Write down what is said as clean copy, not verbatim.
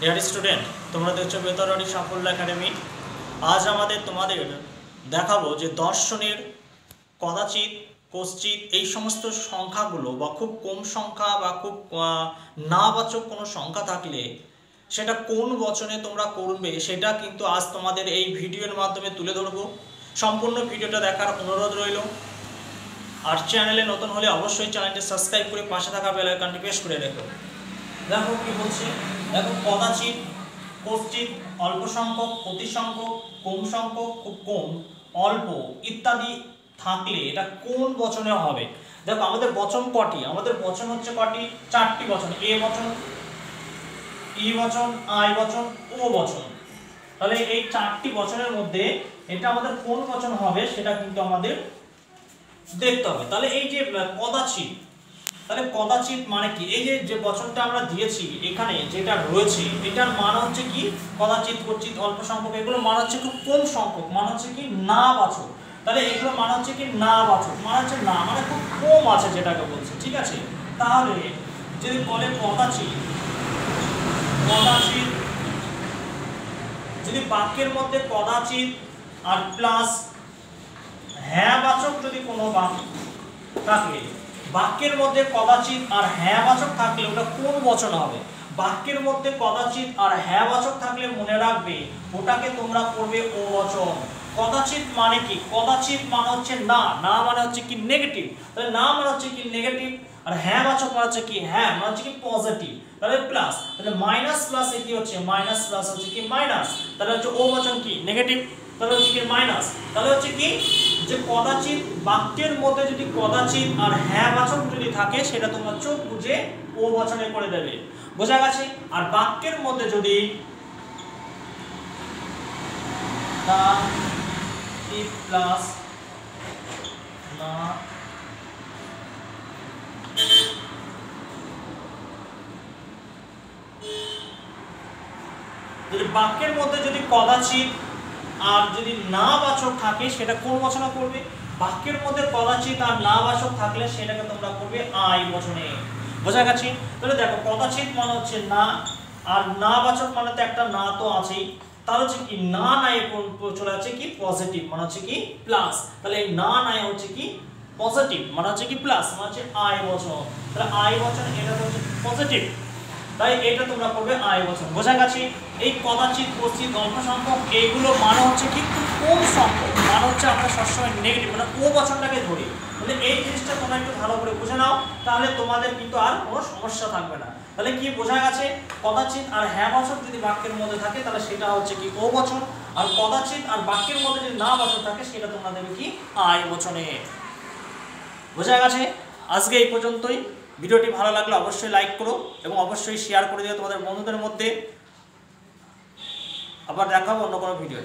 Dear student, তোমরা দেখছো বেতরবাড়ি সাফল্য একাডেমি। আজ তোমাদের দেখাবো যে দর্শনের কদাচিৎ, কশ্চিৎ এই সমস্ত সংখ্যাগুলো বা খুব কম সংখ্যা বা খুব নাবাচক কোনো সংখ্যা থাকলে সেটা কোন বচনে তোমরা করবে সেটা কিন্তু আজ তোমাদের এই ভিডিওর মাধ্যমে তুলে ধরবো। সম্পূর্ণ ভিডিওটা দেখার অনুরোধ রইল। আর চ্যানেলে নতুন হলে অবশ্যই চ্যানেলটি সাবস্ক্রাইব করে পাশে থাকা বেল আইকনটি প্রেস করে রেখো। দেখো কি বলছে, দেখো কদাচিৎ, কশ্চিৎ, অল্প সংখ্যক, অতি সংখ্যক, কম সংখ্যক, খুব কম, অল্প ইত্যাদি থাকলে এটা কোন বচনে হবে। দেখো আমাদের বচন কটি, আমাদের বচন হচ্ছে কটি, চারটি বচন, এ বচন, ই বচন, আই বচন, ও বচন। তাহলে এই চারটি বচনের মধ্যে এটা আমাদের কোন বচন হবে সেটা কিন্তু আমাদের দেখতে হবে। তাহলে এই যে কদাচিৎ, তাহলে কদাচিৎ মানে কি, এই যে বচনটা আমরা দিয়েছি এখানে যেটা রয়েছে এটার মান হচ্ছে কি কদাচিৎ, কশ্চিৎ, অল্প সংখ্যক, এগুলো মান হচ্ছে খুব কম সংখ্যক, মান হচ্ছে কি না বাচক। তাহলে এগুলো মান হচ্ছে কি না বাচক, মানে হচ্ছে না মানে খুব কম আছে যেটাকে বলছে, ঠিক আছে। তাহলে যদি বলে কদাচিৎ, কদাচিৎ যদি বাক্যের মধ্যে কদাচিৎ আর প্লাস হ্যাঁ বাচক যদি কোনো বাক্য থাকে, বাক্যের মধ্যে কদাচিৎ আর হ্যাঁ বাচক থাকলে ওটা কোন বচন হবে। বাক্যের মধ্যে কদাচিৎ আর হ্যাঁ বাচক থাকলে মনে রাখবে ওটাকে তোমরা করবে ও বচন। কদাচিৎ মানে কি, কদাচিৎ মানে হচ্ছে না, না মানে হচ্ছে কি নেগেটিভ, তাহলে না মানে হচ্ছে কি নেগেটিভ, আর হ্যাঁ বাচক মানে হচ্ছে কি হ্যাঁ মানে হচ্ছে কি পজিটিভ, তাহলে প্লাস, তাহলে মাইনাস প্লাসে কি হচ্ছে মাইনাস, প্লাস হচ্ছে কি মাইনাস, তাহলে হচ্ছে ও বচন কি নেগেটিভ, তাহলে হচ্ছে কি মাইনাস। তাহলে হচ্ছে কি যে কদাচিৎ, বাক্যের মধ্যে যদি কদাচিৎ আর হ্যাঁ বাচক যদি থাকে সেটা তোমরা চোখ বুঝে ও বচনে করে দেবে, বোঝা গেছে। আর বাক্যের মধ্যে যদি প্লাস না যদি বাক্যের মধ্যে যদি কদাচিৎ আর যদি না বাচক থাকে সেটা কোন বচনে করবে। বাক্যের মধ্যে কদাচিৎ আর না বাচক থাকলে সেটাকে তোমরা করবে আই বচনে, বোঝা গেছে। তাহলে দেখো কদাচিৎ মানে হচ্ছে না, আর না বাচক মানে তো একটা না তো আছেই, তাহলে হচ্ছে কি না নাই চলে আছে কি পজিটিভ, মানে হচ্ছে কি প্লাস, তাহলে এই না নাই হচ্ছে কি পজিটিভ মানে হচ্ছে কি প্লাস, মানে হচ্ছে আই বচন। তাহলে আই বচন এটা হচ্ছে পজিটিভ, তাই এটা তোমরা করবে আই বচন, বোঝা গেছে। এই কদাচিৎ, কশ্চিৎ, অল্প সংখ্যক এইগুলো মানে হচ্ছে কি খুব কম সংখ্যক, মানে হচ্ছে আমরা সবসময় নেগেটিভ মানে ও বচনটাকে ধরি। তাহলে এই জিনিসটা তোমরা একটু ভালো করে বুঝে নাও, তাহলে তোমাদের কিন্তু আর কোনো সমস্যা থাকবে না। তাহলে কি বোঝা গেছে, কদাচিৎ আর হ্যাঁ বচন যদি বাক্যের মধ্যে থাকে তাহলে সেটা হচ্ছে কি ও বচন, আর কদাচিৎ আর বাক্যের মধ্যে যদি না বচন থাকে সেটা তোমরা দেবে কি আই বচনে, বোঝা গেছে। আজকে এই পর্যন্তই। ভিডিওটি ভালো লাগলে অবশ্যই লাইক করো এবং অবশ্যই শেয়ার করে দিও তোমাদের বন্ধুদের মধ্যে। আবার দেখাবো অন্য কোনো ভিডিও।